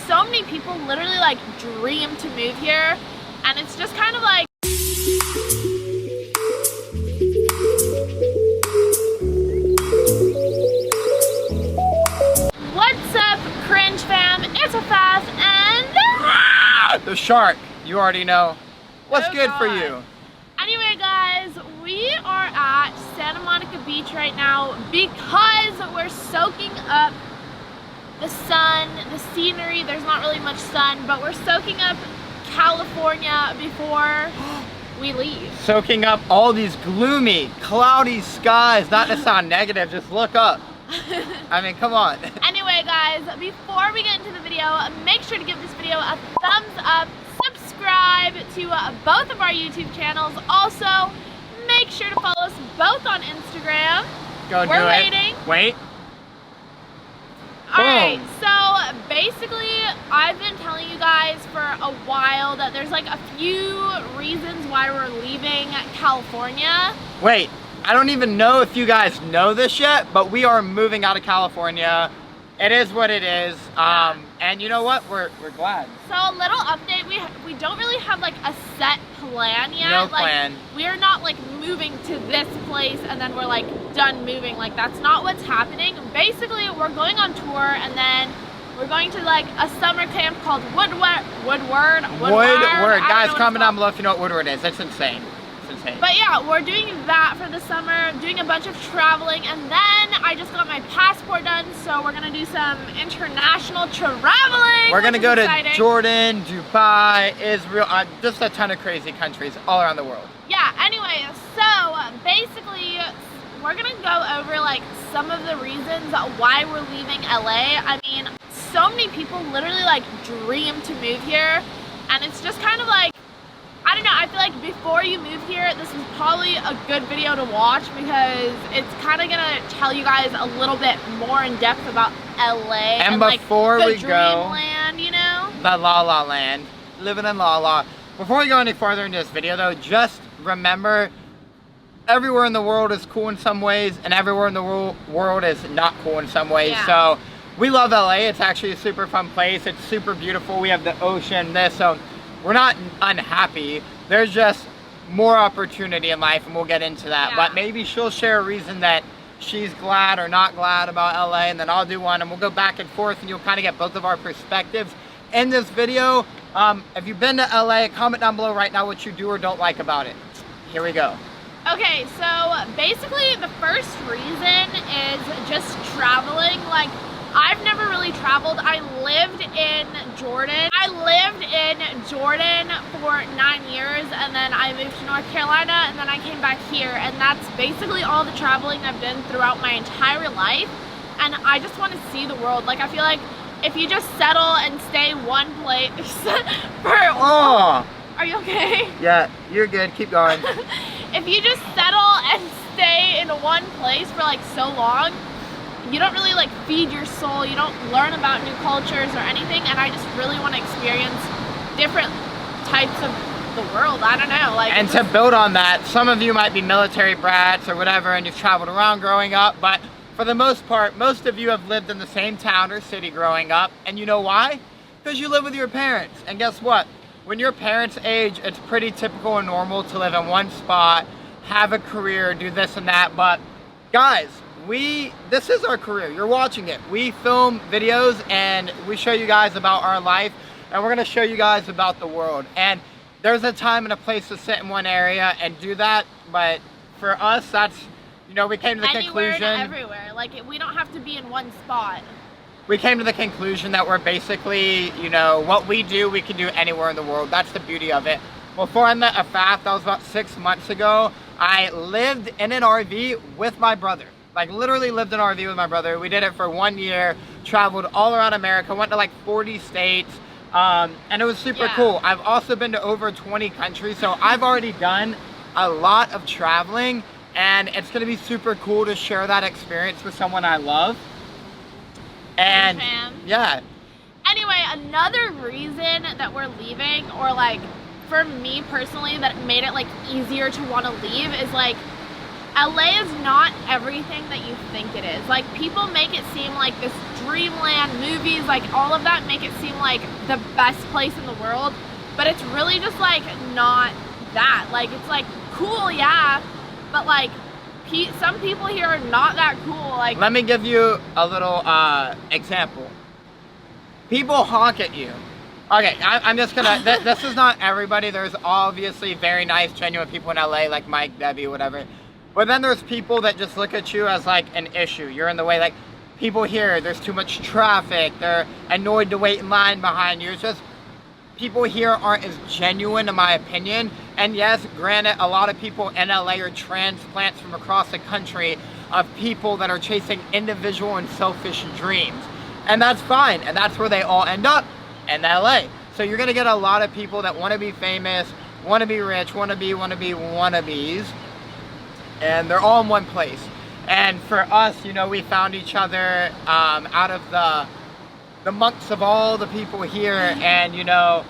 so many people literally like dream to move here, and it's just kind of like, what's up, Cringe fam? It's a fast and the shark. You already know. What's good God. for you? Anyway, guys, we are at Santa Monica Beach right now because we're soaking up the sun, the scenery. There's not really much sun, but we're soaking up California before we leave. Soaking up all these gloomy, cloudy skies. Not to sound negative, just look up. I mean, come on. Anyway, guys, before we get into the video, make sure to give this video a thumbs up. Subscribe to both of our YouTube channels. Also, make sure to follow us both on Instagram. Go do it. We're waiting. Wait. Alright, so basically, I've been telling you guys for a while that there's like a few reasons why we're leaving California. Wait, I don't even know if you guys know this yet, but we are moving out of California. It is what it is. And you know what? We're glad. So a little update, we don't really have like a set plan yet. No like, plan. We're not like moving to this place and then we're like done moving. Like that's not what's happening. Basically, we're going on tour and then we're going to like a summer camp called Woodward. Guys, comment down below if you know what Woodward is. That's insane. But yeah, we're doing that for the summer, doing a bunch of traveling, and then I just got my passport done, so we're gonna do some international traveling. We're gonna go exciting. to Jordan, Dubai, Israel, just a ton of crazy countries all around the world. Yeah, anyway, so basically, we're gonna go over like some of the reasons why we're leaving LA. I mean, so many people literally like dream to move here, and it's just kind of like, I don't know, I feel like before you move here, this is probably a good video to watch because it's kind of gonna tell you guys a little bit more in depth about LA and before like, we the go, dreamland, you know? The La La Land, living in La La. Before we go any farther into this video though, just remember, everywhere in the world is cool in some ways and everywhere in the world is not cool in some ways. Yeah. So we love LA, it's actually a super fun place, it's super beautiful, we have the ocean, so we're not unhappy. There's just more opportunity in life and we'll get into that. Yeah. But maybe she'll share a reason that she's glad or not glad about LA, and then I'll do one and we'll go back and forth and you'll kind of get both of our perspectives in this video. If you've been to LA, comment down below right now what you do or don't like about it. Here we go. Okay, so basically the first reason is just traveling. Like, I've never really traveled. I lived in Jordan. For 9 years, and then I moved to North Carolina, and then I came back here, and that's basically all the traveling I've done throughout my entire life. And I just want to see the world. Like, I feel like if you just settle and stay one place Oh! Are you okay? Yeah, you're good. Keep going. If you just settle and stay in one place for like so long, you don't really like feed your soul, you don't learn about new cultures or anything, and I just really want to experience different types of the world. I don't know, like. And to build on that, some of you might be military brats or whatever and you've traveled around growing up, but for the most part, most of you have lived in the same town or city growing up, and you know why? Because you live with your parents, and guess what? When your parents age, it's pretty typical and normal to live in one spot, have a career, do this and that, but guys, this is our career. You're watching it. We film videos and we show you guys about our life, and we're gonna show you guys about the world. And there's a time and a place to sit in one area and do that, but for us, that's, you know, we came to the conclusion. Anywhere and everywhere. Like, we don't have to be in one spot. We came to the conclusion that we're basically, you know, what we do, we can do anywhere in the world. That's the beauty of it. Before I met Afaf, that was about 6 months ago, I lived in an RV with my brother. Like, literally lived in an RV with my brother. We did it for 1 year, traveled all around America, went to like 40 states, and it was super cool. I've also been to over 20 countries, so I've already done a lot of traveling, and it's gonna be super cool to share that experience with someone I love. And yeah. Anyway, another reason that we're leaving, or like for me personally, that made it like easier to want to leave, is like, LA is not everything that you think it is. Like, people make it seem like this dreamland, movies, like all of that make it seem like the best place in the world, but it's really just like not that. Like, it's like cool, yeah, but like some people here are not that cool. Like, let me give you a little example. People honk at you. Okay, I'm just gonna, this is not everybody. There's obviously very nice, genuine people in LA, like Mike, Debbie, whatever. But then there's people that just look at you as like an issue. You're in the way. Like, people here, there's too much traffic. They're annoyed to wait in line behind you. It's just, people here aren't as genuine, in my opinion. And yes, granted, a lot of people in LA are transplants from across the country of people that are chasing individual and selfish dreams. And that's fine. And that's where they all end up, in LA. So you're gonna get a lot of people that wanna be famous, wanna be rich, wanna be wannabes. And they're all in one place. And for us, you know, we found each other out of the monks of all the people here, and you know,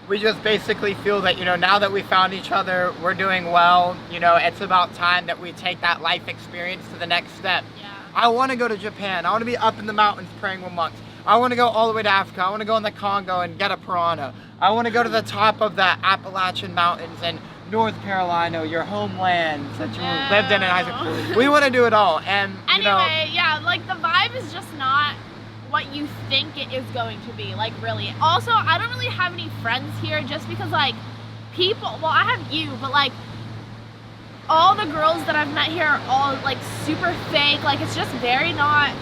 we just basically feel that, you know, now that we found each other, we're doing well. You know, it's about time that we take that life experience to the next step. yeah. I want to go to Japan. I want to be up in the mountains praying with monks. I want to go all the way to Africa. I want to go in the Congo and get a piranha. I want to go to the top of the Appalachian Mountains and North Carolina, your homeland that you lived in high school. We want to do it all. And you know, anyway, yeah, like the vibe is just not what you think it is going to be, like, really. Also, I don't really have any friends here just because, like, people, well, I have you, but like all the girls that I've met here are all like super fake. Like, it's just very not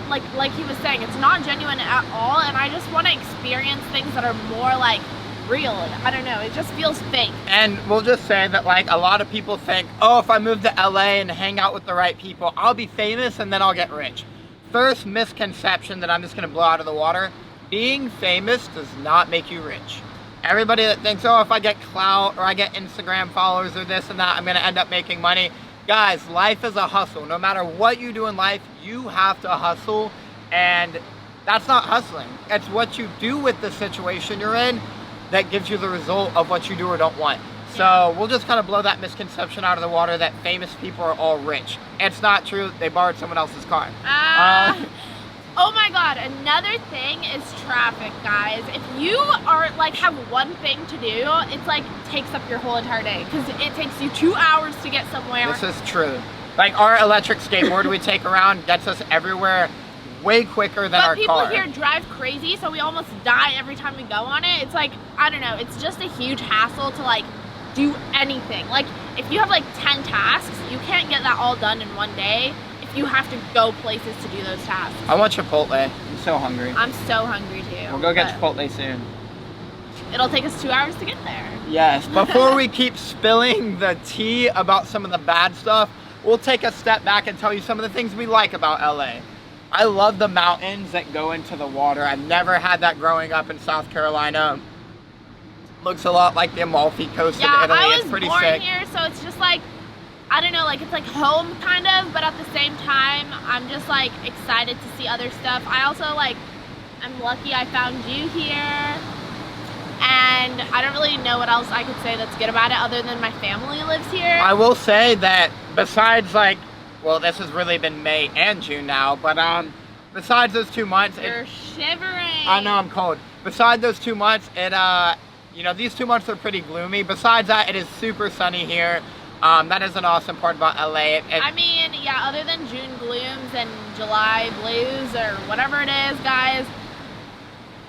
like he was saying, it's not genuine at all, and I just want to experience things that are more like real. I don't know, it just feels fake. And we'll just say that, like, a lot of people think, oh, if I move to LA and hang out with the right people, I'll be famous and then I'll get rich. First misconception that I'm just gonna blow out of the water: being famous does not make you rich. Everybody that thinks, oh, if I get clout or I get Instagram followers or this and that, I'm gonna end up making money. Guys, life is a hustle. No matter what you do in life, you have to hustle, and that's not hustling. It's what you do with the situation you're in that gives you the result of what you do or don't want. So we'll just kind of blow that misconception out of the water that famous people are all rich. It's not true. They borrowed someone else's car. Oh my god, another thing is traffic, guys. If you are like have one thing to do, it's like takes up your whole entire day, because it takes you 2 hours to get somewhere. This is true. Like, our electric skateboard we take around gets us everywhere way quicker than our car. But people here drive crazy, so we almost die every time we go on it. It's like, I don't know, it's just a huge hassle to like do anything. Like, if you have like 10 tasks, you can't get that all done in one day if you have to go places to do those tasks. I want Chipotle. I'm so hungry. I'm so hungry too. We'll go get Chipotle soon. It'll take us 2 hours to get there. Yes, before we keep spilling the tea about some of the bad stuff, we'll take a step back and tell you some of the things we like about LA. I love the mountains that go into the water. I've never had that growing up in South Carolina. Looks a lot like the Amalfi Coast of Italy. It's pretty sick. I was born here, so it's just like, I don't know, like it's like home kind of, but at the same time, I'm just like excited to see other stuff. I also like, I'm lucky I found you here, and I don't really know what else I could say that's good about it other than my family lives here. I will say that besides, like, well, this has really been May and June now, but besides those 2 months, you're shivering. I know, I'm cold. Besides those 2 months, you know, these 2 months are pretty gloomy. Besides that, it is super sunny here. That is an awesome part about LA. I mean, yeah, other than June glooms and July blues or whatever it is, guys,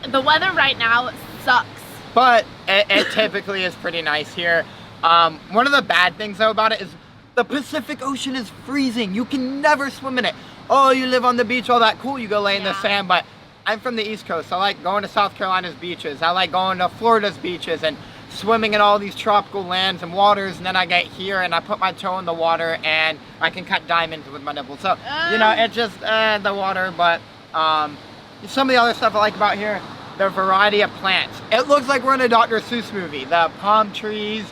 the weather right now sucks. But it typically is pretty nice here. One of the bad things though about it is the Pacific Ocean is freezing. You can never swim in it. Oh, you live on the beach, all that, cool, you go lay in the sand, but I'm from the East Coast. I like going to South Carolina's beaches. I like going to Florida's beaches and swimming in all these tropical lands and waters, and then I get here and I put my toe in the water and I can cut diamonds with my nipple. So, you know, it's just the water, but some of the other stuff I like about here, the variety of plants. It looks like we're in a Dr. Seuss movie. The palm trees,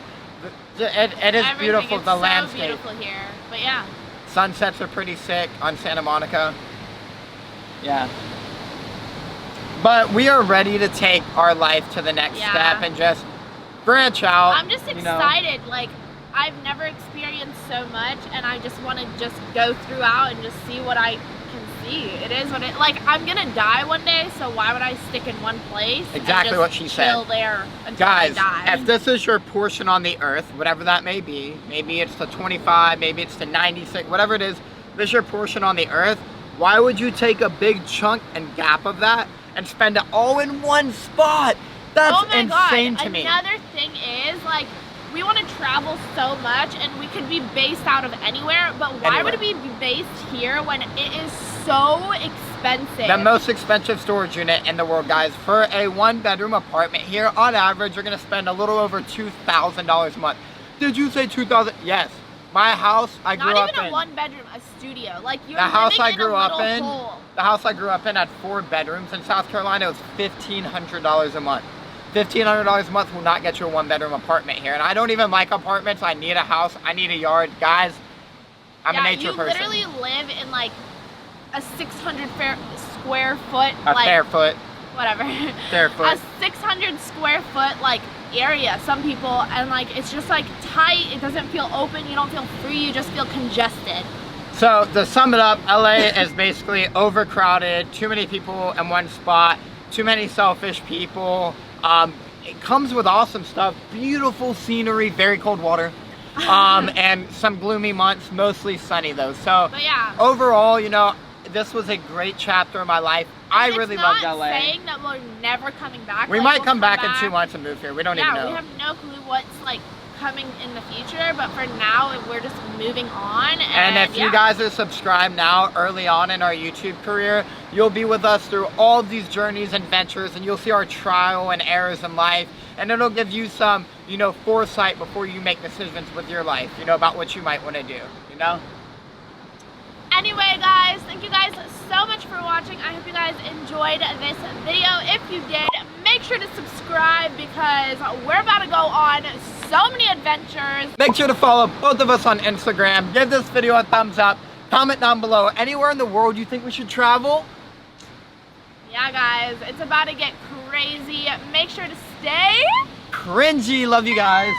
it is beautiful, the landscape. It's so beautiful here, but yeah. Sunsets are pretty sick on Santa Monica. Yeah. But we are ready to take our life to the next step and just branch out. I'm just excited. Like, I've never experienced so much, and I just want to just go throughout and just see what I can see. It is what it, like, I'm gonna die one day, so why would I stick in one place? Exactly and what she said. Chill there until Guys, I die. if this is your portion on the earth, whatever that may be, maybe it's to 25, maybe it's to 96, whatever it is, this is your portion on the earth, why would you take a big chunk and gap of that and spend it all in one spot? That's insane to me. Another thing is, like, we want to travel so much, and we could be based out of anywhere, but why would we be based here when it is so expensive? The most expensive storage unit in the world, guys. For a 1-bedroom apartment here, on average, you're going to spend a little over $2,000 a month. Did you say 2,000? Yes. My house, I grew up in. Not even a 1-bedroom, a studio. Like, you're the house I living in grew a up little in. hole. The house I grew up in had 4 bedrooms. In South Carolina, it was $1,500 a month. $1,500 a month will not get you a 1-bedroom apartment here. And I don't even like apartments. I need a house. I need a yard. Guys, I'm a nature person. You literally live in like a 600 square foot. Fair foot. Whatever. Fair foot. A 600 square foot like area. Some people, and like it's just like tight. It doesn't feel open. You don't feel free. You just feel congested. So to sum it up, LA is basically overcrowded. Too many people in one spot. Too many selfish people. It comes with awesome stuff, beautiful scenery, very cold water, and some gloomy months, mostly sunny though. So but yeah, overall, you know, this was a great chapter of my life. I really loved LA. It's not saying that we're never coming back. We might come back in 2 months and move here. We don't even know. Yeah, we have no clue what's like coming in the future, but for now we're just moving on. And if you guys are subscribed now early on in our YouTube career, you'll be with us through all of these journeys and ventures, and you'll see our trial and errors in life, and it'll give you some, you know, foresight before you make decisions with your life, you know, about what you might want to do, you know. Anyway, guys, thank you guys so much for watching. I hope you guys enjoyed this video. If you did, make sure to subscribe because we're about to go on so many adventures. Make sure to follow both of us on Instagram. Give this video a thumbs up. Comment down below anywhere in the world you think we should travel. Yeah, guys, it's about to get crazy. Make sure to stay cringy. Love you guys.